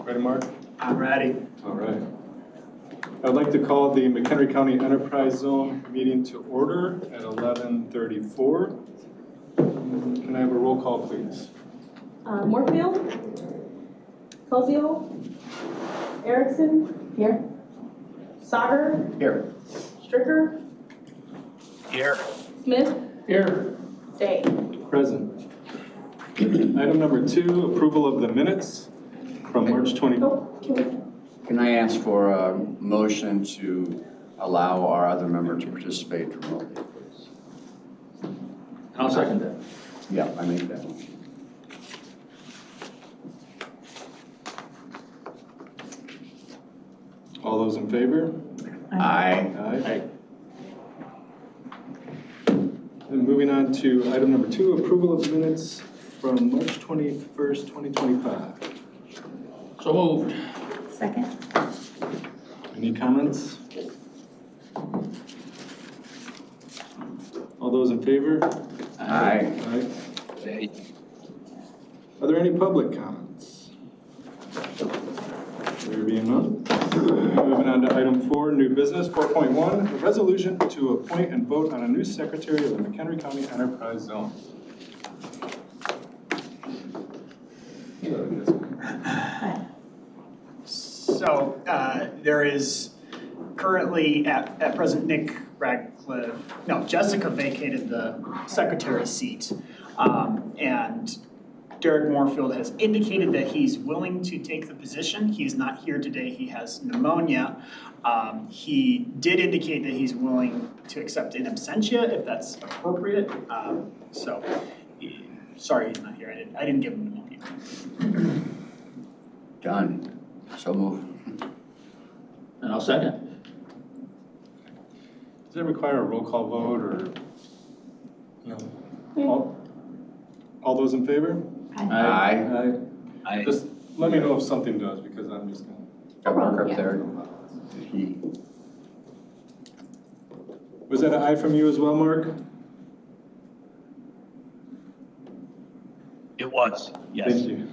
Ready, Mark? I'm ready. All right. I'd like to call the McHenry County Enterprise Zone meeting to order at 11:34. Can I have a roll call, please? Moorfield, Cosio, Erickson, here. Sauger, Here. Stricker, Here. Smith, Here. Day. Present. Item number 2, approval of the minutes from March 20. Oh, Can I ask for a motion to allow our other member to participate remotely, please? I'll second that. Yeah, I make that one. All those in favor? Aye. Aye. And moving on to item number 2, approval of minutes from March 21st, 2025. So moved. Second. Any comments? All those in favor? Aye. Aye. Are there any public comments? There being none. Moving on to item 4, new business. 4.1, a resolution to appoint and vote on a new secretary of the McHenry County Enterprise Zone. So there is currently at present Jessica vacated the secretary seat. And Derek Moorfield has indicated that he's willing to take the position. He's not here today, he has pneumonia. He did indicate that he's willing to accept in absentia if that's appropriate. Sorry he's not here, I didn't give him pneumonia. Done. So move. And I'll second. Does that require a roll call vote or? No. All those in favor? Aye. Aye. Just let me know if something does, because I'm just gonna. Got Mark up there. He. Was that an aye from you as well, Mark? It was, yes. Thank you.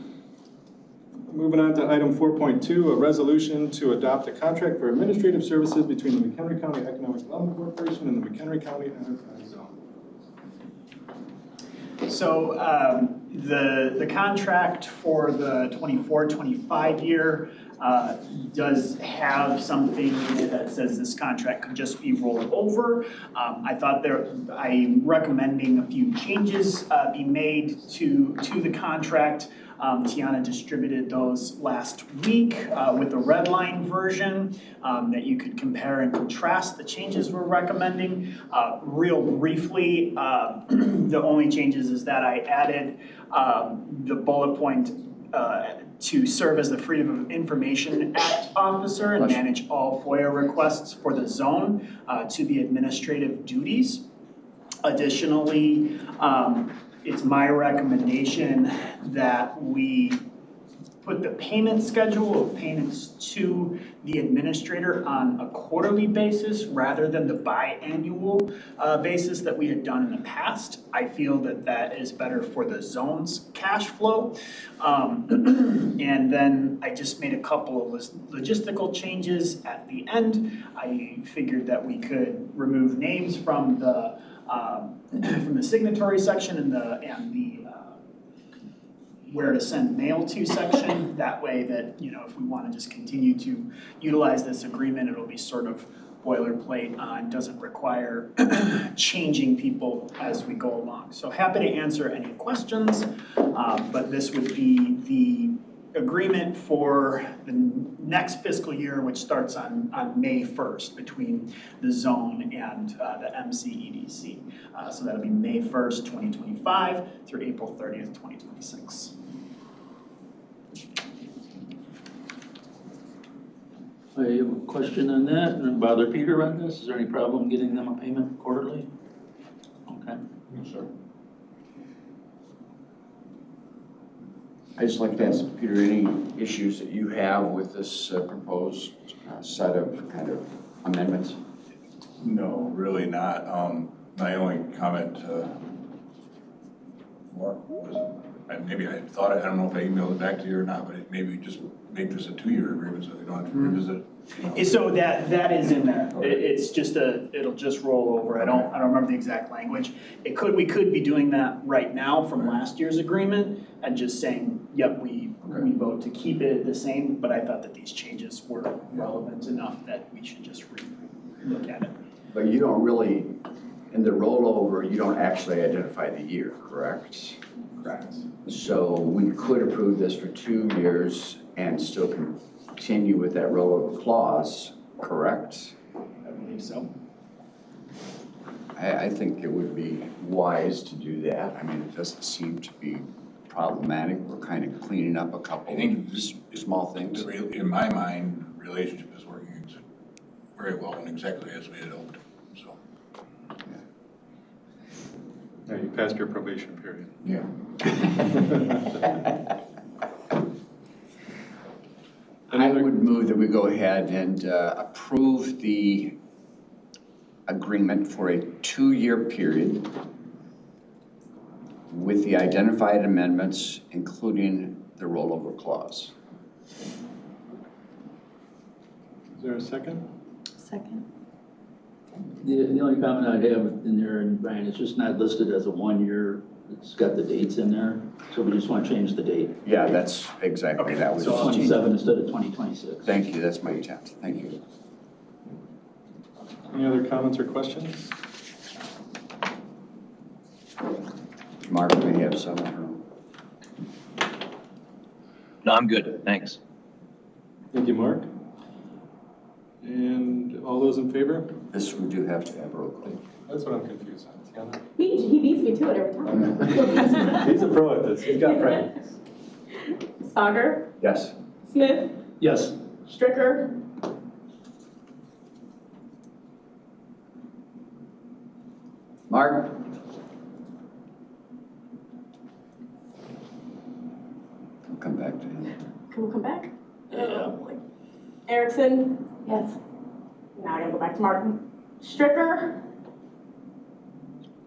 Moving on to item 4.2, a resolution to adopt a contract for administrative services between the McHenry County Economic Development Corporation and the McHenry County Enterprise Zone. So the contract for the 24-25 year does have something that says this contract could just be rolled over. I'm recommending a few changes be made to the contract. Tiana distributed those last week with a red line version that you could compare and contrast the changes we're recommending. Real briefly, the only changes is that I added the bullet point to serve as the Freedom of Information Act officer and manage all FOIA requests for the zone to the administrative duties. Additionally, it's my recommendation that we put the payment schedule of payments to the administrator on a quarterly basis rather than the biannual basis that we had done in the past. I feel that that is better for the zone's cash flow. And then I just made a couple of logistical changes at the end. I figured that we could remove names from the signatory section and the where to send mail to section. That way that, if we want to just continue to utilize this agreement, it'll be sort of boilerplate and doesn't require changing people as we go along. So happy to answer any questions, but this would be the agreement for the next fiscal year, which starts on May 1st between the zone and the MCEDC. So that'll be May 1st, 2025 through April 30th, 2026. I have a question on that, and bother Peter on this. Is there any problem getting them a payment quarterly? Okay. Sure. I'd just like to ask Peter, any issues that you have with this proposed set of kind of amendments? No, really not. My only comment, Mark, was maybe I thought, I don't know if I emailed it back to you or not, but maybe just make this a 2-year agreement so they don't have to revisit it. So that is in there. It's just it'll just roll over. I don't remember the exact language. We could be doing that right now from last year's agreement and just saying, yep, we vote to keep it the same, but I thought that these changes were relevant enough that we should just look at it. But you don't really, in the rollover, you don't actually identify the year, correct? Correct. So we could approve this for 2 years and still continue with that rollover clause, correct? I believe so. I think it would be wise to do that. I mean, it doesn't seem to be problematic. We're kind of cleaning up a couple I think small things. In my mind, the relationship is working very well and exactly as we had hoped, so. Yeah, you passed your probation period. Yeah. I would move that we go ahead and approve the agreement for a 2-year period with the identified amendments, including the rollover clause. Is there a second? Second. The only comment I'd have in there, and Brian, it's just not listed as a 1 year. It's got the dates in there, so we just want to change the date. Yeah, that's exactly, that was. So 27 instead of 2026. Thank you, that's my intent. Thank you. Any other comments or questions? Mark may have some. No, I'm good, thanks. Thank you, Mark. And all those in favor? This we do have to have roll call. That's what I'm confused on. Tiana? He beats me to it every time. He's a pro at this. He's got practice. Sager, Yes. Smith, Yes. Stricker, Mark? I'll come back to him. can we come back? Yeah. Oh, boy. Erickson? Yes. Now I gotta go back to Martin. Stricker?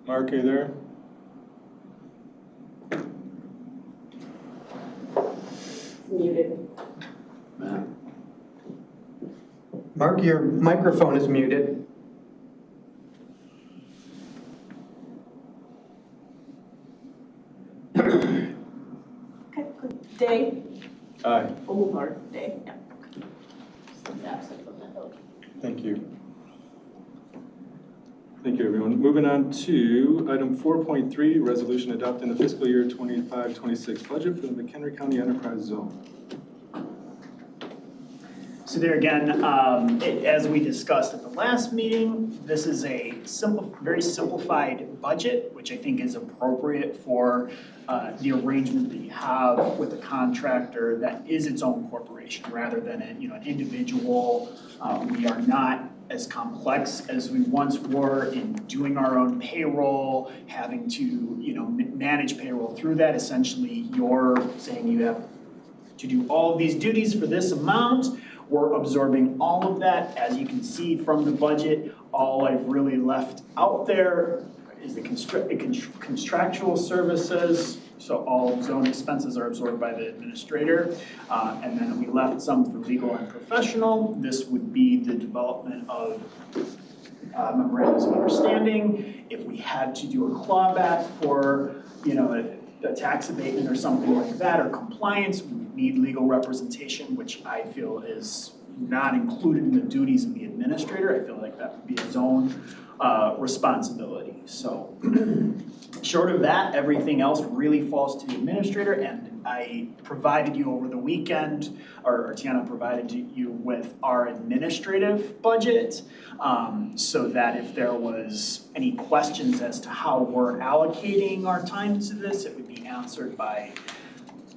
Mark, are you there? Muted. Matt. Mark, your microphone is muted. Okay, good. Day? Aye. We'll move our day, yeah. Absent from that vote. Thank you. Thank you, everyone. Moving on to item 4.3, resolution adopting the fiscal year 25-26 budget for the McHenry County Enterprise Zone. So there again, as we discussed at the last meeting, this is a very simplified budget, which I think is appropriate for the arrangement that you have with a contractor that is its own corporation rather than an individual. We are not as complex as we once were in doing our own payroll, having to manage payroll through that. Essentially, you're saying you have to do all of these duties for this amount. We're absorbing all of that. As you can see from the budget, all I've really left out there is the contractual services. So all zone expenses are absorbed by the administrator. And then we left some for legal and professional. This would be the development of memorandums of understanding. If we had to do a clawback for, a tax abatement or something like that, or compliance, we would need legal representation, which I feel is not included in the duties of the administrator. I feel like that would be a zone responsibility. So short of that, everything else really falls to the administrator, and I provided you over the weekend, or Tiana provided you with our administrative budget, so that if there was any questions as to how we're allocating our time to this, it would be answered by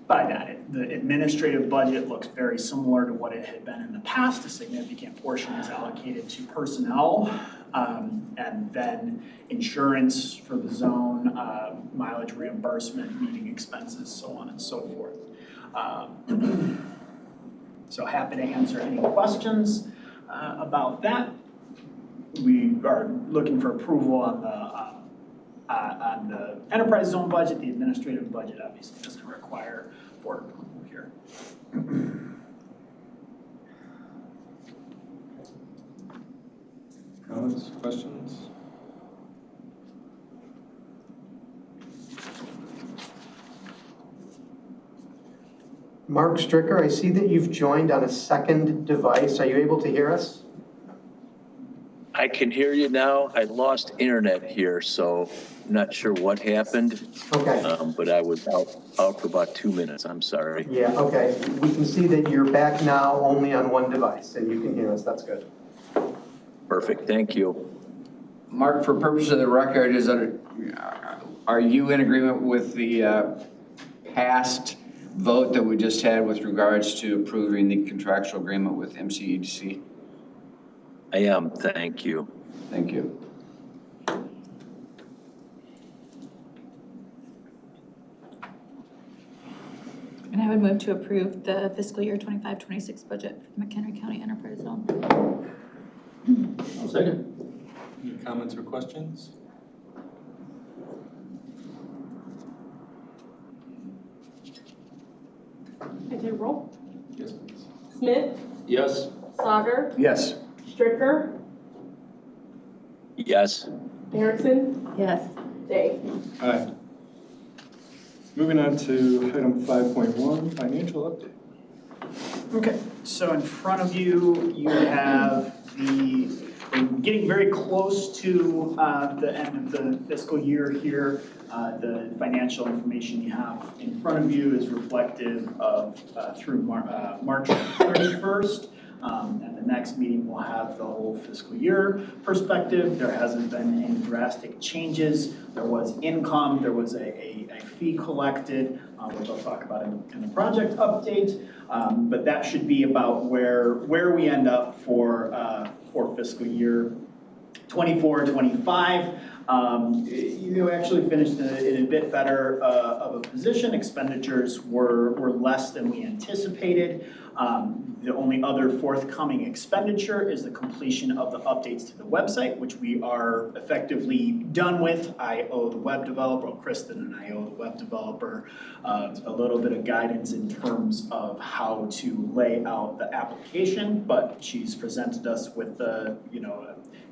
that. The administrative budget looks very similar to what it had been in the past. A significant portion is allocated to personnel, and then insurance for the zone, mileage reimbursement, meeting expenses, so on and so forth. So happy to answer any questions about that. We are looking for approval on on the enterprise zone budget. The administrative budget obviously doesn't require board approval here. Comments, questions? Mark Stricker, I see that you've joined on a second device. Are you able to hear us? I can hear you now. I lost internet here, so I'm not sure what happened. Okay. But I was out for about 2 minutes. I'm sorry. Yeah, okay. We can see that you're back now only on one device and you can hear us. That's good. Perfect. Thank you. Mark, for purpose of the record, are you in agreement with the past vote that we just had with regards to approving the contractual agreement with MCEDC? I am. Thank you. Thank you. And I would move to approve the fiscal year 25-26 budget for the McHenry County Enterprise Zone. I'll second. Any comments or questions? Can I take a roll? Yes, please. Smith, Yes. Sauger, Yes. Stricker, Yes. Erickson, Yes. Day. Aye. Moving on to item 5.1, financial update. Okay, so in front of you, you have we're getting very close to the end of the fiscal year here. The financial information you have in front of you is reflective of through March 31st. At the next meeting, we'll have the whole fiscal year perspective. There hasn't been any drastic changes. There was income, there was a fee collected, which I'll talk about in the project update. But that should be about where we end up for fiscal year 24-25. You actually finished in a bit better of a position. Expenditures were less than we anticipated. The only other forthcoming expenditure is the completion of the updates to the website, which we are effectively done with. I owe the web developer, Kristen and I owe the web developer a little bit of guidance in terms of how to lay out the application, but she's presented us with the,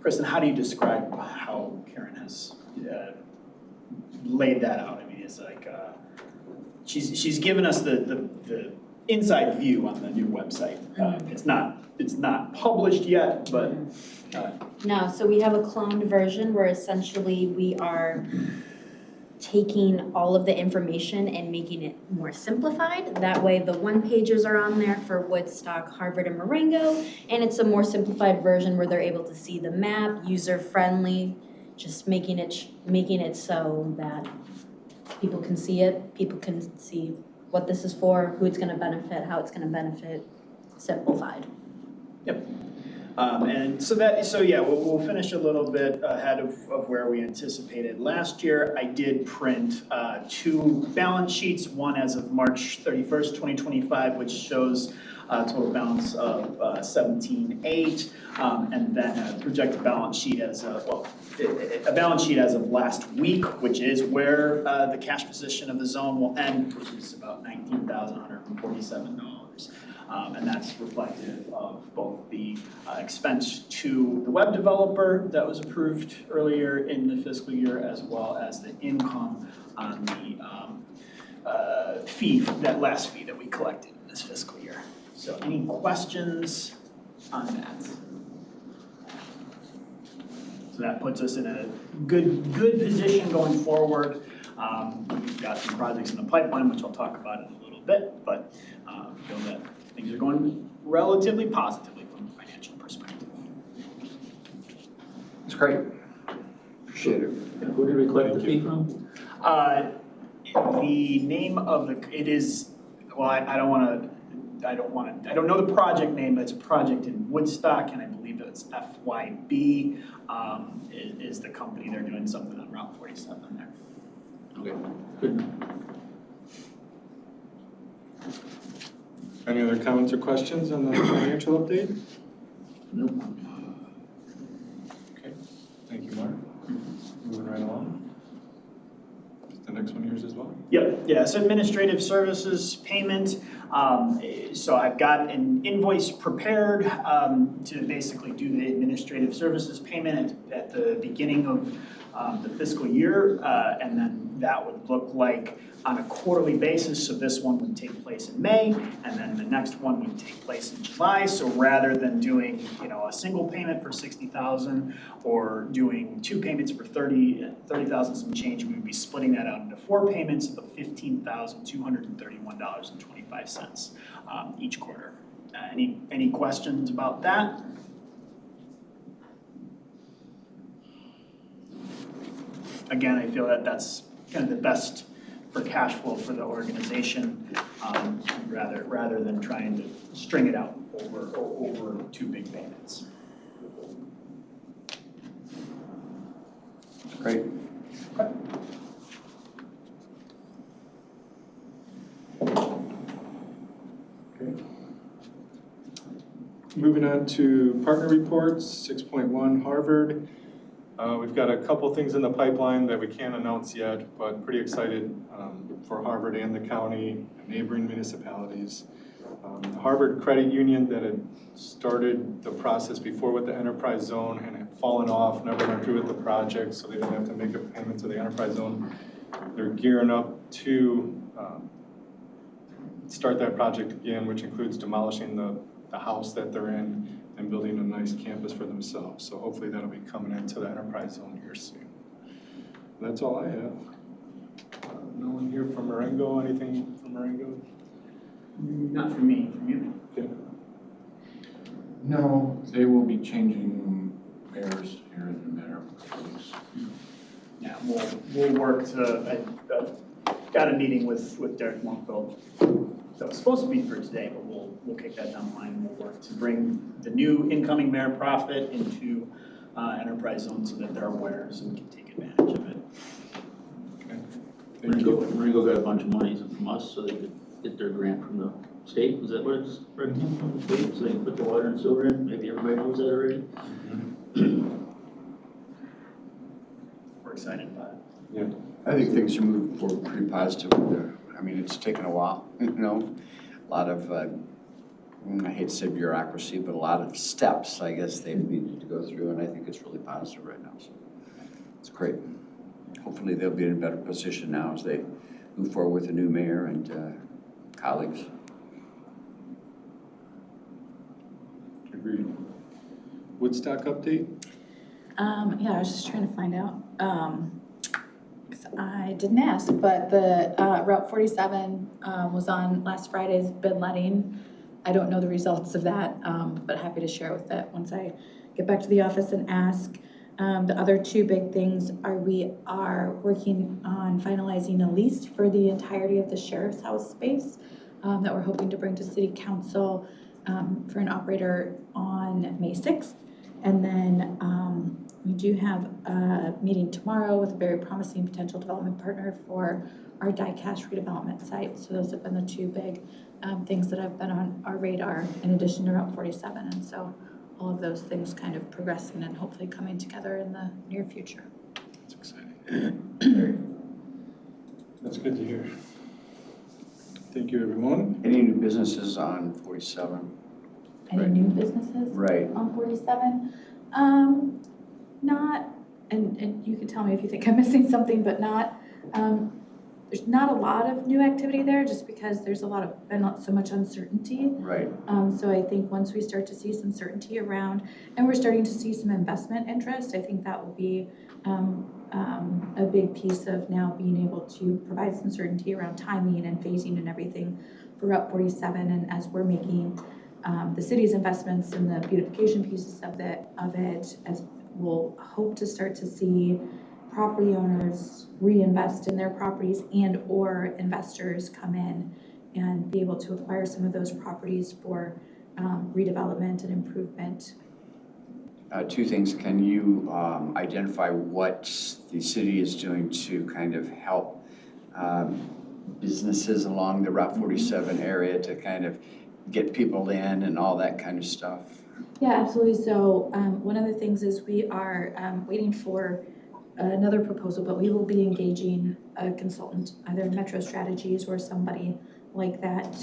Kristen, how do you describe how Karen has laid that out? I mean, it's like, she's given us the inside view on the new website. It's not published yet, but. No, so we have a cloned version where essentially we are taking all of the information and making it more simplified. That way the one pages are on there for Woodstock, Harvard, and Marengo, and it's a more simplified version where they're able to see the map, user-friendly, just making it so that people can see it, people can see what this is for, who it's going to benefit, how it's going to benefit, simplified. Yep. And so yeah, we'll finish a little bit ahead of where we anticipated last year. I did print 2 balance sheets, one as of March 31st, 2025, which shows a total balance of 17.8, and then a projected balance sheet as a balance sheet as of last week, which is where the cash position of the zone will end, which is about $19,147. And that's reflective of both the expense to the web developer that was approved earlier in the fiscal year, as well as the income on the that last fee that we collected in this fiscal year. So any questions on that? So that puts us in a good position going forward. We've got some projects in the pipeline, which I'll talk about in a little bit, but feel that things are going relatively positively from a financial perspective. That's great. Appreciate it. Who did we collect the fee from? The name of it is, well, I don't know the project name, but it's a project in Woodstock, and I believe it's FYB is the company. They're doing something on Route 47 there. Okay, good. Any other comments or questions on the financial update? Nope. Okay, thank you, Mark. Moving right along. next one yours as well? Yep, yeah, so administrative services payment. So I've got an invoice prepared to basically do the administrative services payment at the beginning of the fiscal year. And then that would look like on a quarterly basis. So this one would take place in May, and then the next one would take place in July. So rather than doing, a single payment for $60,000 or doing two payments for $30,000 some change, we would be splitting that out into four payments of $15,231.25 each quarter. Any questions about that? Again, I feel that that's kind of the best for cash flow for the organization, rather than trying to string it out over two big payments. Great. Okay. Moving on to partner reports, 6.1 Harvard. We've got a couple things in the pipeline that we can't announce yet, but pretty excited for Harvard and the county, neighboring municipalities. The Harvard Credit Union that had started the process before with the enterprise zone and had fallen off, never went through with the project, so they didn't have to make a payment to the enterprise zone. They're gearing up to start that project again, which includes demolishing the house that they're in and building a nice campus for themselves. So hopefully that'll be coming into the enterprise zone here soon. That's all I have. No one here from Marengo? Anything from Marengo? Not from me, from you. Okay. No, they will be changing mayors here in a matter of a couple weeks. Yeah, we'll work to, I've got a meeting with Derek Monkfield that was supposed to be for today, but we'll kick that down the line and we'll work to bring the new incoming mayor profit into enterprise zone so that they're aware, so we can take advantage of it. Okay. Thank you. Marengo got a bunch of money from us so they could get their grant from the state. Was that what it's from the state? So they can put the water and sewer in? Maybe everybody knows that already? We're excited about it. Yeah. I think things are moving forward pretty positively there. I mean, it's taken a while, a lot of, I hate to say bureaucracy, but a lot of steps, I guess, they've needed to go through, and I think it's really positive right now, so it's great. Hopefully they'll be in a better position now as they move forward with a new mayor and colleagues. Agreed. Woodstock update? Yeah, I was just trying to find out. I didn't ask, but the Route 47 was on last Friday's bid letting. I don't know the results of that, but happy to share with that once I get back to the office and ask. The other two big things are we are working on finalizing a lease for the entirety of the sheriff's house space that we're hoping to bring to city council for an operator on May 6th. And then we do have a meeting tomorrow with a very promising potential development partner for our die-cast redevelopment site. So those have been the two big things that have been on our radar in addition to Route 47. And so all of those things kind of progressing and hopefully coming together in the near future. That's exciting. That's good to hear. Thank you, everyone. Any new businesses on 47? Any Right. new businesses? Right. On 47? Not, and you can tell me if you think I'm missing something, but not, there's not a lot of new activity there just because there's been so much uncertainty. Right. So I think once we start to see some certainty around, and we're starting to see some investment interest, I think that will be a big piece of now being able to provide some certainty around timing and phasing and everything for Route 47. And as we're making the city's investments in the beautification pieces of it, as we'll hope to start to see property owners reinvest in their properties and or investors come in and be able to acquire some of those properties for redevelopment and improvement. Two things. Can you identify what the city is doing to kind of help businesses along the Route 47 area to kind of get people in and all that kind of stuff? Yeah, absolutely. So one of the things is we are waiting for another proposal, but we will be engaging a consultant, either Metro Strategies or somebody like that,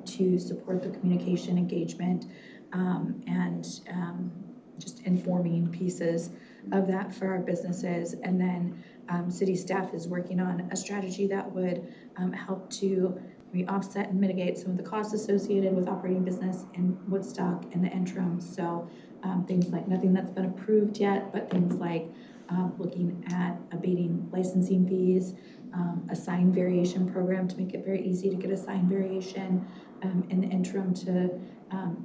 to support the communication engagement, and just informing pieces of that for our businesses. And then city staff is working on a strategy that would help to maybe offset and mitigate some of the costs associated with operating business in Woodstock in the interim. So things like, nothing that's been approved yet, but things like looking at abating licensing fees, a sign variation program to make it very easy to get a sign variation in the interim to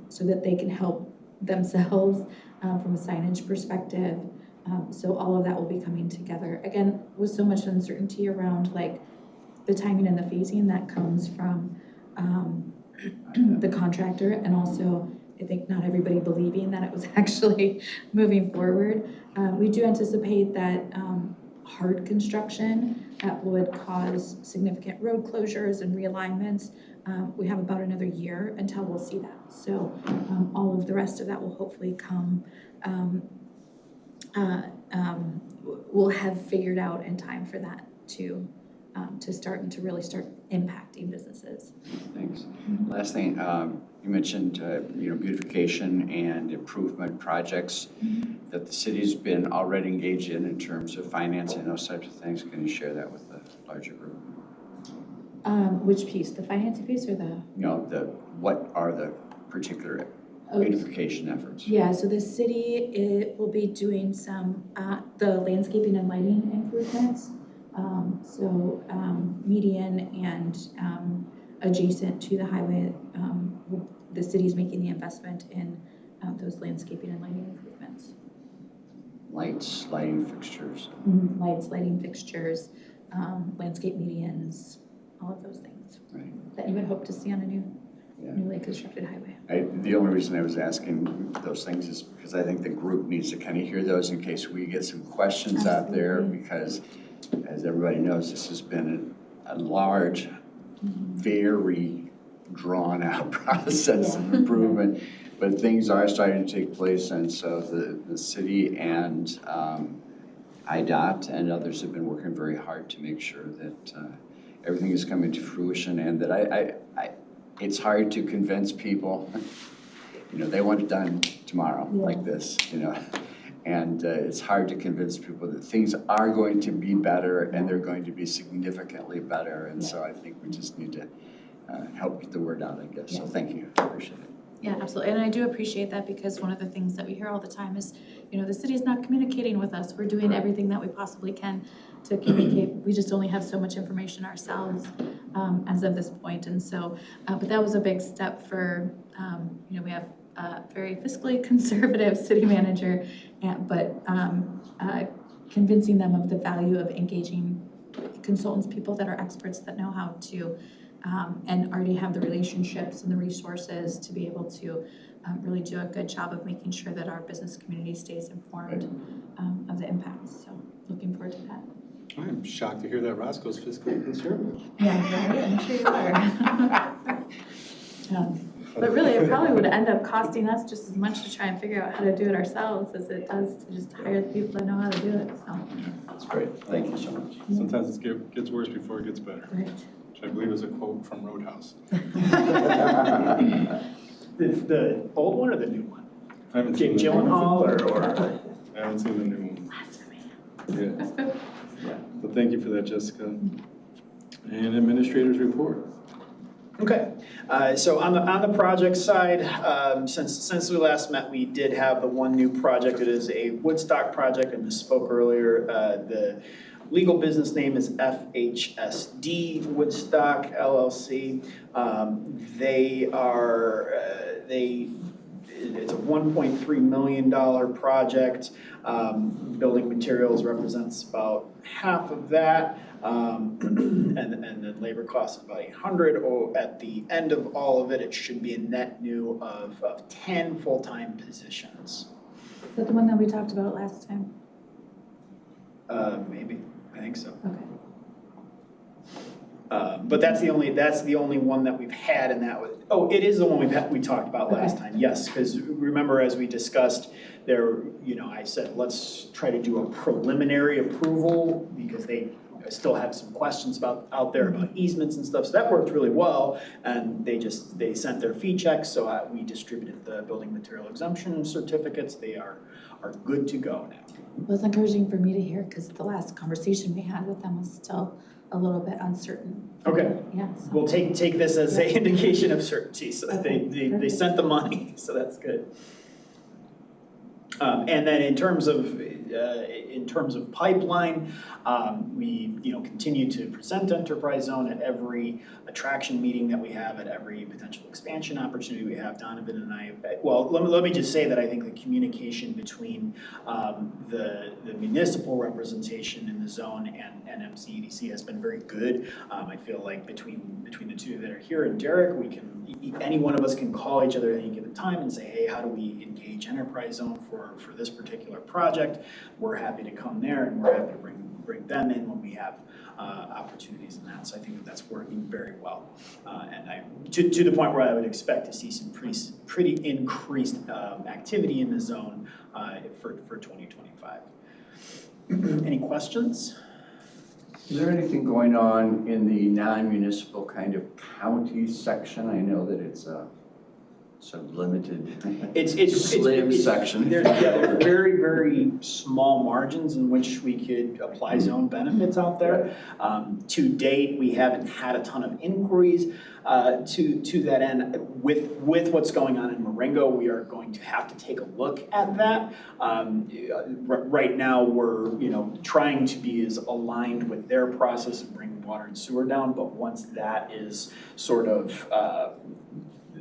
so that they can help themselves from a signage perspective. So all of that will be coming together. Again, with so much uncertainty around like the timing and the phasing that comes from the contractor, and also I think not everybody believing that it was actually moving forward. We do anticipate that hard construction that would cause significant road closures and realignments. We have about another year until we'll see that. So all of the rest of that will hopefully come, we'll have figured out in time for that to start and to really start impacting businesses. Thanks. Last thing, you mentioned, beautification and improvement projects that the city's been already engaged in terms of financing those types of things. Can you share that with the larger group? Which piece, the financing piece or the? What are the particular beautification efforts? Yeah, so the city will be doing some, the landscaping and lighting improvements. Median and adjacent to the highway, the city's making the investment in those landscaping and lighting improvements. Lights, lighting fixtures. Lights, lighting fixtures, landscape medians, all of those things. Right. That you would hope to see on a newly constructed highway. The only reason I was asking those things is because I think the group needs to kind of hear those in case we get some questions out there, because as everybody knows, this has been a large, very drawn out process of improvement, but things are starting to take place, and so the city and IDOT and others have been working very hard to make sure that everything is coming to fruition, and that it's hard to convince people, they want it done tomorrow like this, and it's hard to convince people that things are going to be better and they're going to be significantly better, and so I think we just need to help get the word out, I guess. So thank you, I appreciate it. Yeah, absolutely, and I do appreciate that, because one of the things that we hear all the time is, the city is not communicating with us. We're doing everything that we possibly can to communicate. We just only have so much information ourselves as of this point, and so, but that was a big step for, we have a very fiscally conservative city manager, but convincing them of the value of engaging consultants, people that are experts that know how to, and already have the relationships and the resources to be able to really do a good job of making sure that our business community stays informed of the impacts. So looking forward to that. I'm shocked to hear that Roscoe's fiscally conservative. Yeah, right. I'm sure you are. But really, it probably would end up costing us just as much to try and figure out how to do it ourselves as it does to just hire the people that know how to do it. So That's great. Thank you so much. Sometimes it gets worse before it gets better. Right. Which I believe is a quote from Roadhouse. The old one or the new one? I haven't seen Jake the new one. Gyllenhaal or? I haven't seen the new one. Blasphemy. Yeah. But thank you for that, Jessica. And administrators report. Okay, so on the project side, since we last met, we did have the one new project. It is a Woodstock project. I misspoke earlier. The legal business name is FHSD Woodstock LLC. It's a $1.3 million project. Building materials represents about half of that. And then labor costs about $800. At the end of all of it, it should be a net new of 10 full-time positions. Is that the one that we talked about last time? Maybe, I think so. Okay. But that's the only one that we've had, and that was, oh, it is the one we talked about last time, yes, because remember as we discussed, there, I said, let's try to do a preliminary approval, because they still have some questions out there about easements and stuff, so that worked really well, and they sent their fee checks, so we distributed the building material exemption certificates. They are good to go now. It was encouraging for me to hear, because the last conversation we had with them was still a little bit uncertain. Okay. Yeah. So. We'll take this as an indication of certainty, so that Okay, they sent the money, so that's good. And then in terms of pipeline, we continue to present enterprise zone at every attraction meeting that we have, at every potential expansion opportunity we have. Donovan and I, well, let me just say that I think the communication between the municipal representation in the zone and MCEDC has been very good. I feel like between the two that are here and Derek, any one of us can call each other at any given time and say, hey, how do we engage enterprise zone for this particular project? We're happy to come there, and we're happy to bring them in when we have opportunities in that. So I think that's working very well. And to the point where I would expect to see some pretty increased activity in the zone for 2025. Any questions? Is there anything going on in the non-municipal kind of county section? I know that it's a sort of limited, slim section. There are very, very small margins in which we could apply zone benefits out there. To date, we haven't had a ton of inquiries to that end. With what's going on in Marengo, we are going to have to take a look at that. Right now, we're trying to be as aligned with their process and bring water and sewer down, but once that is sort of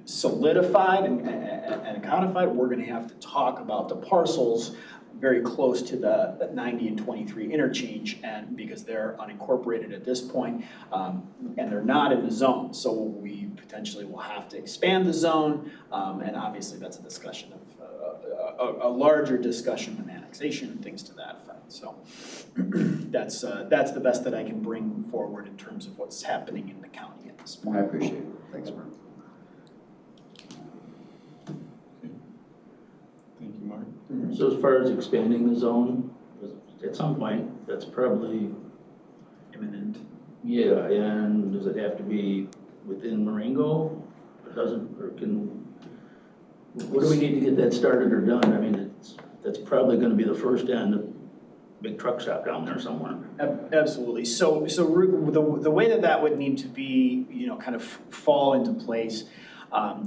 solidified and codified, we're going to have to talk about the parcels very close to the 90 and 23 interchange, and because they're unincorporated at this point, and they're not in the zone, so we potentially will have to expand the zone, and obviously that's a discussion of a larger discussion of annexation and things to that effect. So that's the best that I can bring forward in terms of what's happening in the county at this point. I appreciate it. Thanks, Mark. Thank you, Mark. So as far as expanding the zone, at some point, that's probably Imminent. Yeah, and does it have to be within Marengo? It doesn't, or what do we need to get that started or done? I mean, that's probably gonna be the first end of big truck stop down there somewhere. Absolutely. So the way that would need to be, kind of fall into place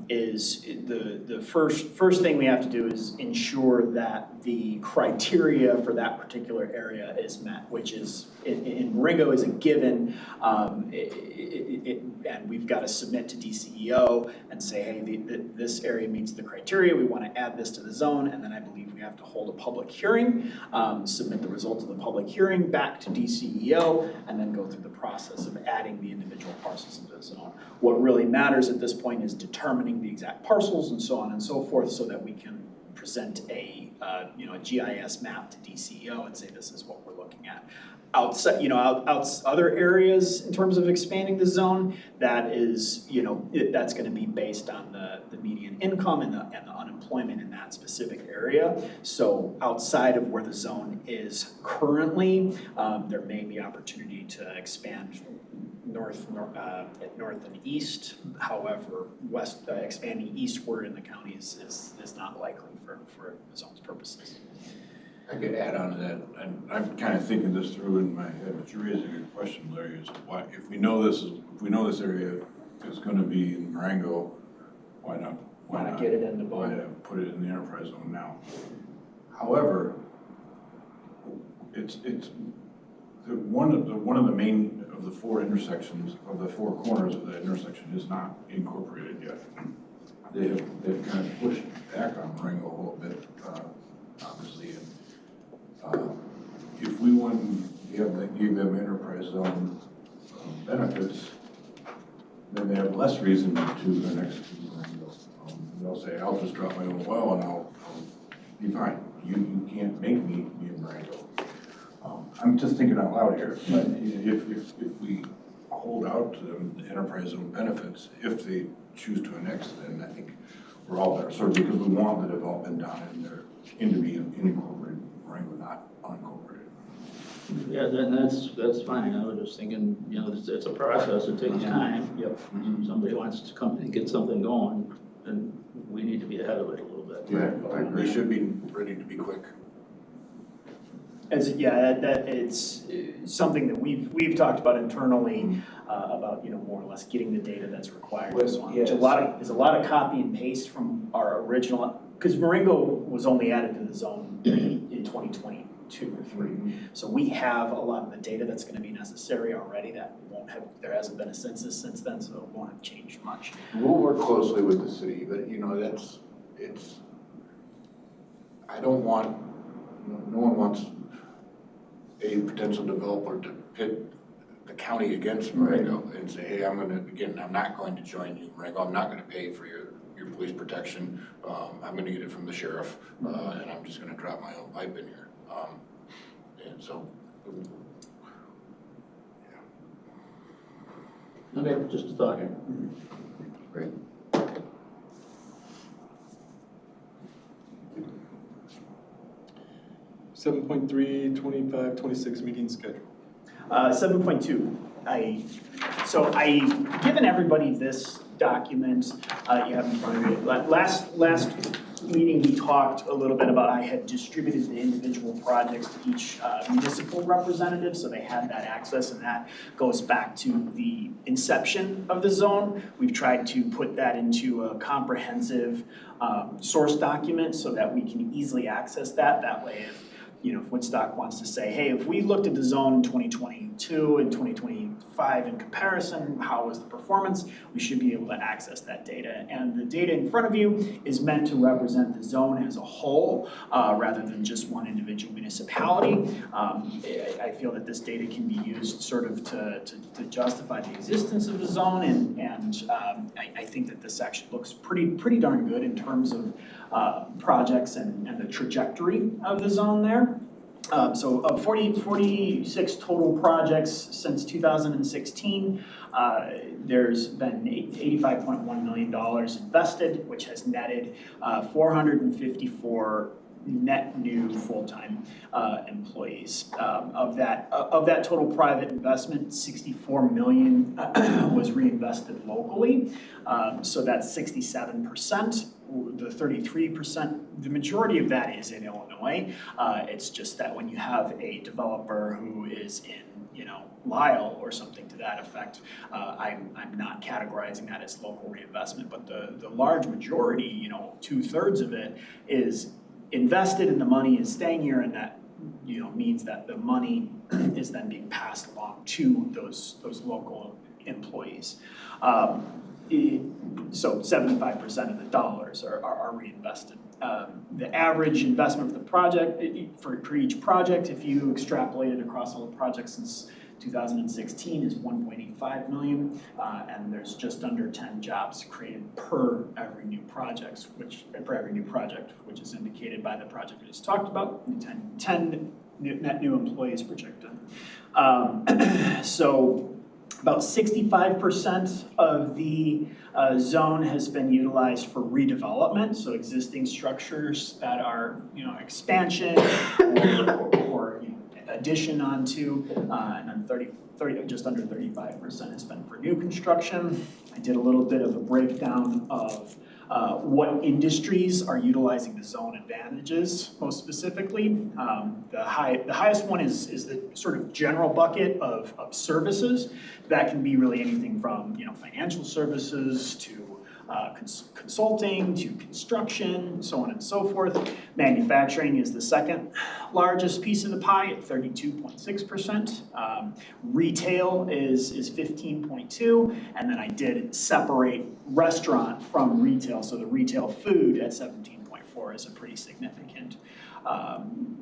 is the first thing we have to do is ensure that the criteria for that particular area is met, which is in Marengo is a given, and we've got to submit to DCEO and say, hey, this area meets the criteria, we want to add this to the zone, and then I believe we have to hold a public hearing, submit the results of the public hearing back to DCEO, and then go through the process of adding the individual parcels into the zone. What really matters at this point is determining the exact parcels and so on and so forth, so that we can present a GIS map to DCEO and say this is what we're looking at. Outside, other areas in terms of expanding the zone, that is, that's going to be based on the median income and the unemployment in that specific area. So outside of where the zone is currently, there may be opportunity to expand north and east. However, expanding eastward in the county is not likely for the zone's purposes. I could add on to that, and I'm kind of thinking this through in my head, but you're raising a good question, Larry, is why, if we know this area is gonna be in Marengo, why not get it in the why book? not put it in the enterprise zone now? However, it's one of the main of the four intersections, of the four corners of the intersection is not incorporated yet. They've kind of pushed back on Marengo a little bit, obviously. If we want to give them enterprise zone benefits, then they have less reason to annex to Marengo. They'll say, I'll just drop my own well and I'll be fine. You can't make me be in Marengo. I'm just thinking out loud here, but if we hold out to them the enterprise zone benefits if they choose to annex, then I think we're all better served, because we want the development down in there in to be incorporated, Marengo, not unincorporated. Yeah, then that's fine. I was just thinking, you know, it's a process, it takes time. Yep. Somebody wants to come and get something going, and we need to be ahead of it a little bit. Yeah, I agree. They should be ready to be quick. That it's something that we've talked about internally, about, you know, more or less getting the data that's required and so on. Which there's a lot of copy and paste from our original, because Marengo was only added to the zone in 2022 or 3. So we have a lot of the data that's gonna be necessary already that there hasn't been a census since then, so it won't have changed much. We'll work closely with the city, but you know, I don't want, no one wants a potential developer to pit the county against Marengo and say, hey, I'm not going to join you, Marengo, I'm not gonna pay for your police protection, I'm gonna get it from the sheriff, and I'm just gonna drop my own pipe in here. And so, yeah. Okay, just a thought here. Great. Seven point three, 25, 26 meeting schedule. 7.2, I've given everybody this document, you have in front of you. Last meeting, we talked a little bit about, I had distributed the individual projects to each municipal representative, so they had that access, and that goes back to the inception of the zone. We've tried to put that into a comprehensive source document so that we can easily access that. That way, if Woodstock wants to say, hey, if we looked at the zone in 2022 and 2025 in comparison, how was the performance? We should be able to access that data. And the data in front of you is meant to represent the zone as a whole, rather than just one individual municipality. I feel that this data can be used sort of to justify the existence of the zone, and I think that this actually looks pretty darn good in terms of projects and the trajectory of the zone there. So of 46 total projects since 2016, there's been $85.1 million invested, which has netted 454 net new full-time employees. Of that total private investment, 64 million was reinvested locally. So that's 67%. The 33%, the majority of that is in Illinois. It's just that when you have a developer who is in, Lyle or something to that effect, I'm not categorizing that as local reinvestment, but the large majority, 2/3 of it is invested, and the money is staying here, and that means that the money is then being passed along to those local employees. So 75% of the dollars are reinvested. The average investment for the project, for each project, if you extrapolate it across all the projects since 2016, is 1.85 million, and there's just under 10 jobs created per every new project, which is indicated by the project we just talked about, 10 net new employees projected. So about 65% of the zone has been utilized for redevelopment, so existing structures that are, expansion or addition onto, and then just under 35% has been for new construction. I did a little bit of a breakdown of what industries are utilizing the zone advantages most specifically. The highest one is the sort of general bucket of services. That can be really anything from financial services to consulting to construction, so on and so forth. Manufacturing is the second largest piece of the pie at 32.6%. Retail is 15.2%, and then I did separate restaurant from retail, so the retail food at 17.4% is a pretty significant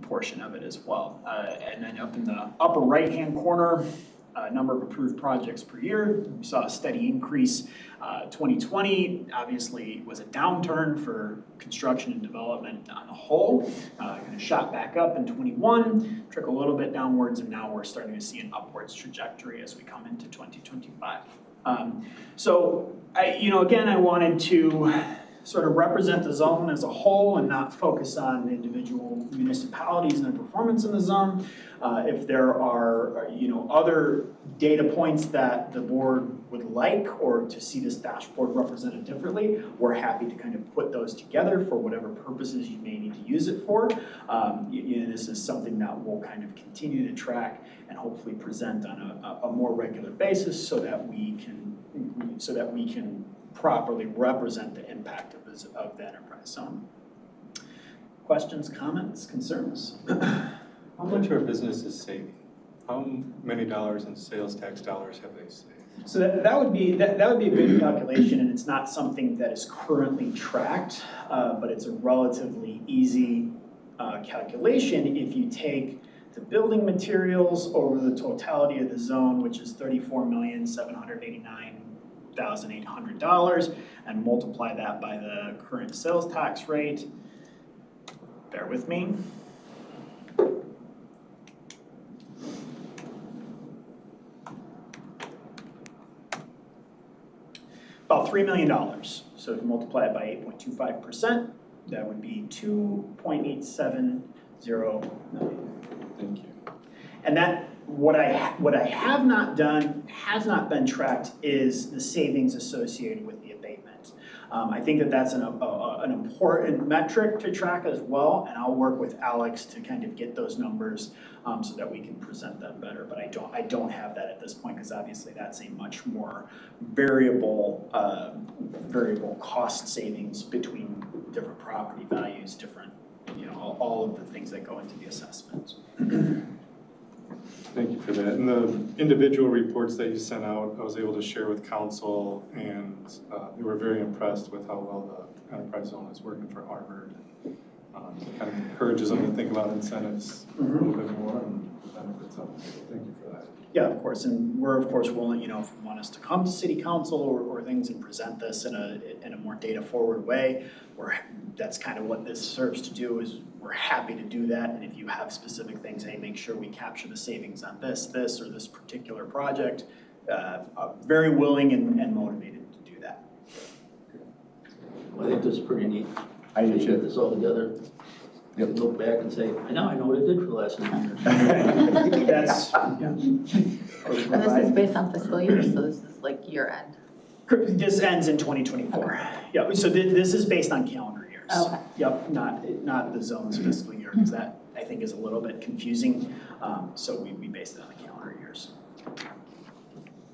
portion of it as well. And then up in the upper right-hand corner, number of approved projects per year. We saw a steady increase. 2020 obviously was a downturn for construction and development on the whole. Kind of shot back up in 21, trickle a little bit downwards, and now we're starting to see an upwards trajectory as we come into 2025. So, again, I wanted to sort of represent the zone as a whole and not focus on individual municipalities and their performance in the zone. If there are, other data points that the board would like or to see this dashboard represented differently, we're happy to kind of put those together for whatever purposes you may need to use it for. This is something that we'll kind of continue to track and hopefully present on a more regular basis so that we can properly represent the impact of the enterprise zone. Questions, comments, concerns? How much of our business is saving? How many dollars in sales tax dollars have they saved? So that would be a good calculation, and it's not something that is currently tracked, but it's a relatively easy calculation if you take the building materials over the totality of the zone, which is $34,789,800, and multiply that by the current sales tax rate. Bear with me. About $3 million. So if you multiply it by 8.25%, that would be 2.870 million. Thank you. And that, what I have not done, has not been tracked, is the savings associated with the abatement. I think that that's an important metric to track as well, and I'll work with Alex to kind of get those numbers so that we can present them better. But I don't have that at this point because obviously that's a much more variable cost savings between different property values, different, all of the things that go into the assessment. Thank you for that. And the individual reports that you sent out, I was able to share with council, and they were very impressed with how well the enterprise zone is working for Harvard. Kind of encourages them to think about incentives a little bit more and the benefits of it. So thank you for that. Yeah, of course, and we're of course willing, if you want us to come to city council or things and present this in a more data forward way, that's kind of what this serves to do, is we're happy to do that. And if you have specific things, hey, make sure we capture the savings on this, or this particular project, very willing and motivated to do that. Well, I think this is pretty neat. I do to too. get this all together. Yep. Look back and say, I know what I did for the last 9 years. That's, And this is based on fiscal year, so this is like year end. This ends in 2024. Okay. Yeah, so this is based on calendar years. Okay. Yep, not the zone's fiscal year, because that I think is a little bit confusing. So we based it on the calendar years.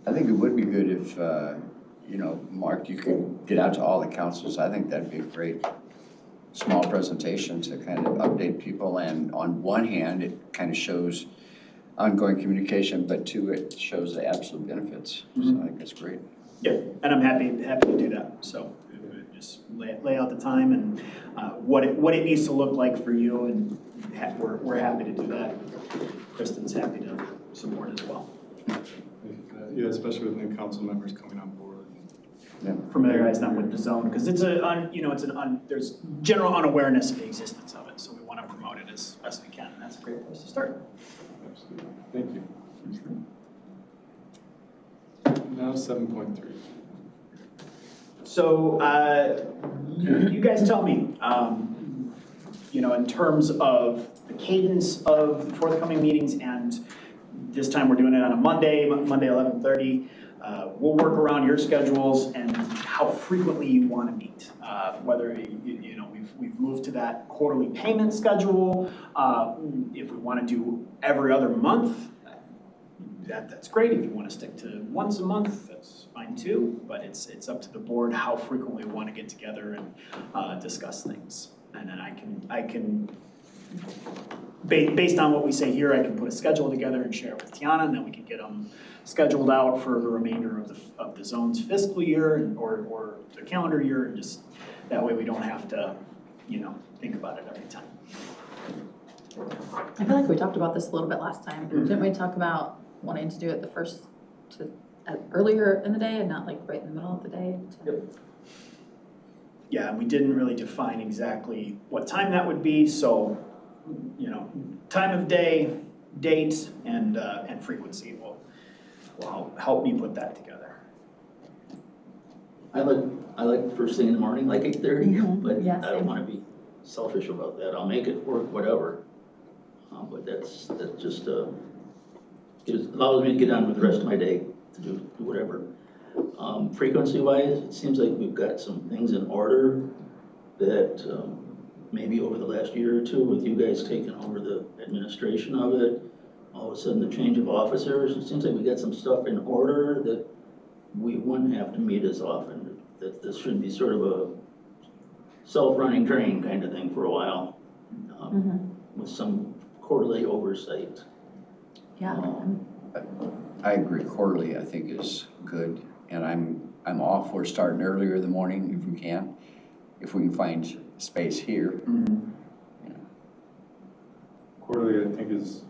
I think it would be good if, Mark, you could get out to all the councils. I think that'd be a great small presentation to kind of update people. And on one hand, it kind of shows ongoing communication, but two, it shows the absolute benefits. So I think that's great. Yeah, and I'm happy to do that. So just lay out the time and what it needs to look like for you, and we're happy to do that. Kristen's happy to support as well. Yeah, especially with new council members coming on board. Yeah. Familiarize them with the zone, because there's general unawareness of the existence of it, so we want to promote it as best we can, and that's a great place to start. Absolutely. Thank you. Now 7.3. So you guys tell me, in terms of the cadence of the forthcoming meetings, and this time we're doing it on a Monday 11:30. We'll work around your schedules and how frequently you want to meet. Whether we've moved to that quarterly payment schedule. If we want to do every other month, that's great. If you want to stick to once a month, that's fine too. But it's up to the board how frequently we want to get together and discuss things. And then I can based on what we say here, I can put a schedule together and share it with Tiana, and then we can get them scheduled out for the remainder of the zone's fiscal year or the calendar year, and just that way we don't have to, think about it every time. I feel like we talked about this a little bit last time. Didn't we talk about wanting to do it the first earlier in the day and not like right in the middle of the day. Yeah, and we didn't really define exactly what time that would be, so, you know, time of day, date, and frequency will help me put that together. I like first thing in the morning, like 8:30, but Yeah, I don't same. wanna be selfish about that. I'll make it work, whatever. But that's just, it allows me to get on with the rest of my day to do whatever. Frequency wise, it seems like we've got some things in order that, maybe over the last year or two, with you guys taking over the administration of it, all of a sudden the change of officers, it seems like we got some stuff in order that we wouldn't have to meet as often. That this should be sort of a self-running train kind of thing for a while, with some quarterly oversight. Yeah. I agree, quarterly I think is good, and I'm all for starting earlier in the morning if we can, if we can find space here. Quarterly, I think, is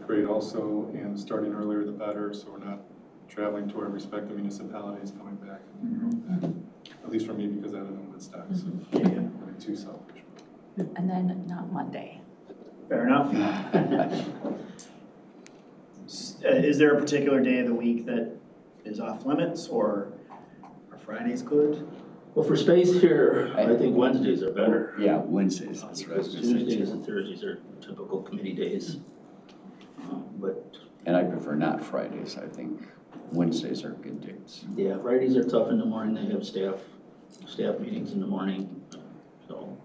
great also, and starting earlier the better, so we're not traveling to our respective municipalities, coming back. At least for me, because I live in Woodstock, so I'm not too selfish. And then not Monday. Fair enough. Is there a particular day of the week that is off limits, or are Fridays good? Well, for space here, I think Wednesdays are better. Yeah, Wednesdays, that's what I was Because gonna say. Tuesdays and Thursdays are typical committee days. But And I prefer not Fridays, I think Wednesdays are good days. yeah, Fridays are tough in the morning, they have staff meetings in the morning. So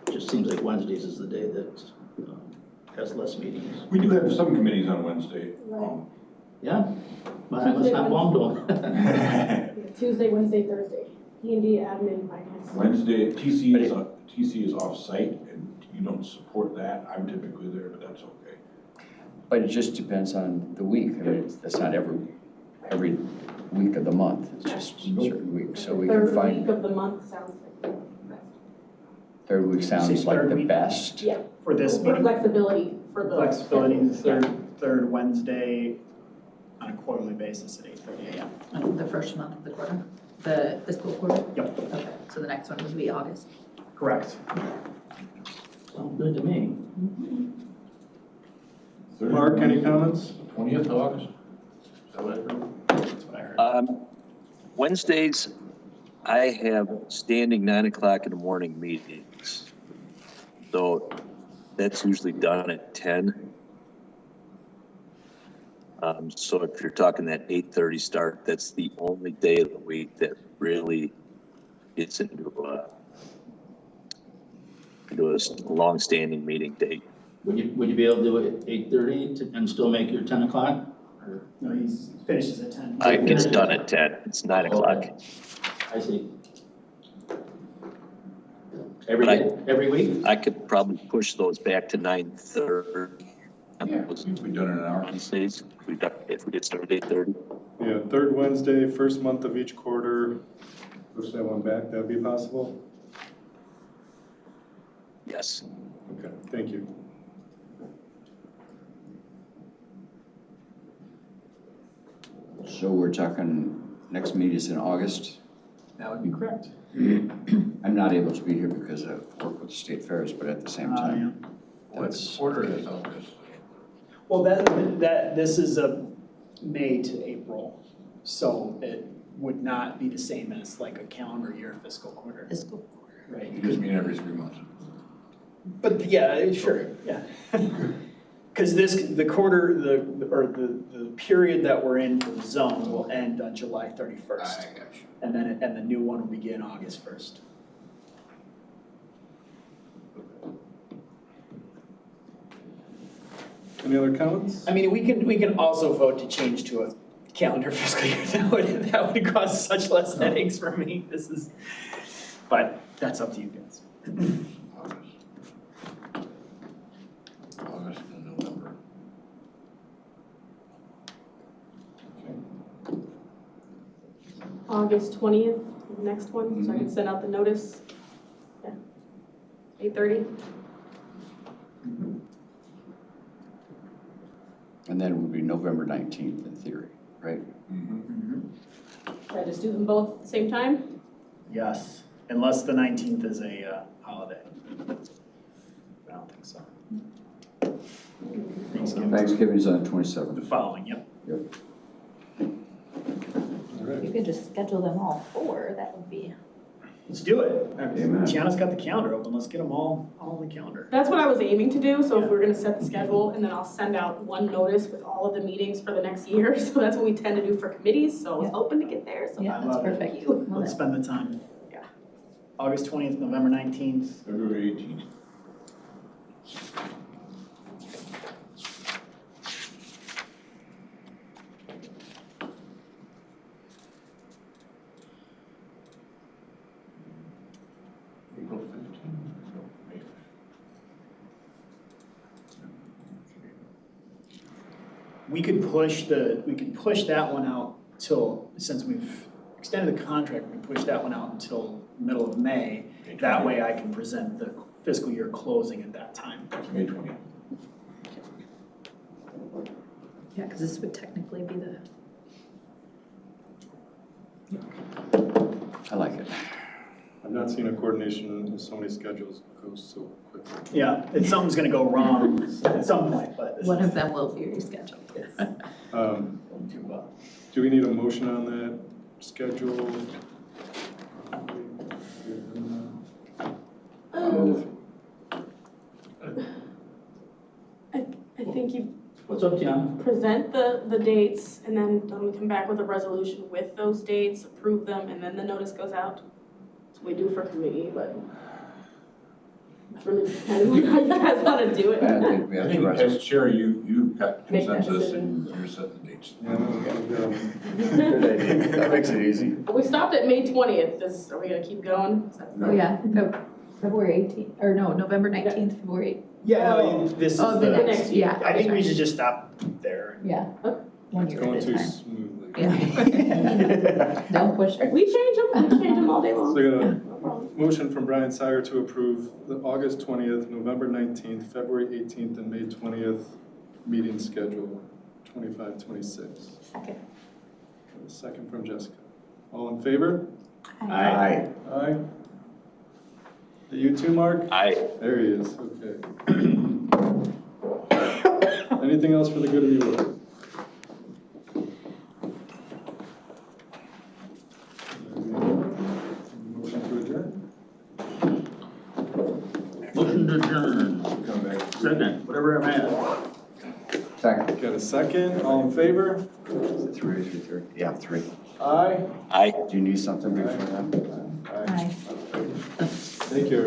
it just seems like Wednesdays is the day that has less meetings. We do have some committees on Wednesday. Yeah, but I was not bummed Tuesday, Wednesday, Thursday. E&D, admin, finance. Wednesday, TC is off-site, and you don't support that. I'm typically there, but that's okay. But it just depends on the week. I mean, it's not every week of the month, it's just certain weeks, so we can Third find. week of the month sounds like the best. Third week sounds like third the week? best. Yeah, For this for meeting? flexibility for the. Flexibility, the schedules, third Wednesday on a quarterly basis at 8:30 a.m. On the first month of the quarter, the fiscal quarter? Yep, Okay, so the next one would be August. correct. Sounds good to me. Mark, any comments? 20th of August? Is that what I heard? That's what I heard. Wednesdays, I have standing 9 o'clock in the morning meetings. So that's usually done at 10. So if you're talking that 8:30 start, that's the only day of the week that really gets into a long-standing meeting date. Would you be able to do it at 8:30 and still make your 10 o'clock? Or- No, he finishes at 10. It gets done at 10. It's 9 o'clock. I see. Every week? I could probably push those back to 9:30. Yeah, we've done it in an hour. Wednesdays, if we did start at 8:30. Yeah, third Wednesday, first month of each quarter, push that one back, that'd be possible? Yes. Okay, thank you. So we're talking, next meeting is in August. That would be correct. I'm not able to be here because I work with the state fairs, but at the same time, What's order is August? Well, this is a May to April, so it would not be the same as like a calendar year fiscal quarter. Fiscal quarter. Right. You just mean every 3 months. But yeah, sure, yeah. Because the quarter, the period that we're in for the zone will end on July 31st. I got you. And the new one will begin August 1st. Any other comments? I mean, we can also vote to change to a calendar fiscal year. That would cause such less headaches for me. But that's up to you guys. August and November. August 20th, next one, so I can send out the notice. Yeah. 8:30. And then it would be November 19th in theory, right? Should I just do them both at the same time? Yes, unless the 19th is a holiday. I don't think so. Thanksgiving is on the 27th. The following, yep. Yep. All right. You could just schedule them all 4, that would be. Let's do it. Amen. Tiana's got the calendar open, let's get them all on the calendar. That's what I was aiming to do, so if we're gonna set the schedule, and then I'll send out one notice with all of the meetings for the next year, so that's what we tend to do for committees, so I was Yeah. hoping to get there, so Yeah, I that's love it. perfect. you. Love Let's it. spend the time. Yeah. August 20th, November 19th. February 18th. April 15th. No, May 15th. We could push that one out till, since we've extended the contract, we can push that one out until middle of May. That way I can present the fiscal year closing at that time. May 20th. Yeah, because this would technically be the. I like it. I've not seen a coordination with so many schedules go so quickly. Yeah, something's gonna go wrong at some point, but this One is- of them will be rescheduled. Do we need a motion on that schedule? I think you What's up, Tiana? present the dates, and then we come back with a resolution with those dates, approve them, and then the notice goes out. That's what we do for committee, but it's really depending on how you guys wanna do it. I think we I have think to as chair, you've got Make that consensus decision. and you're setting the dates. That makes it easy. We stopped at May 20th, are we gonna keep going? Is that- Oh, yeah, February 18th, or no, November 19th, February, Yeah, no, this is oh, the the, next, yeah. I think we that's should just stop there. right. Yeah, 1 It's year going at a too time. smoothly. Yeah. Don't push her. We change them all day long. So I got a No problem. motion from Brian Sager to approve the August 20th, November 19th, February 18th, and May 20th meeting schedule, 25-26. Second. A second from Jessica. All in favor? Aye. Aye. You too, Mark? Aye. There he is, okay. Anything else for the good of the order? Motion to adjourn? Motion to adjourn. Come back. Second, whatever I'm at. Second. Got a second, all in favor? Is it 3 or 3:30? Yeah, 3. Aye. Aye. Do you need something before that? Aye. Aye. Thank you.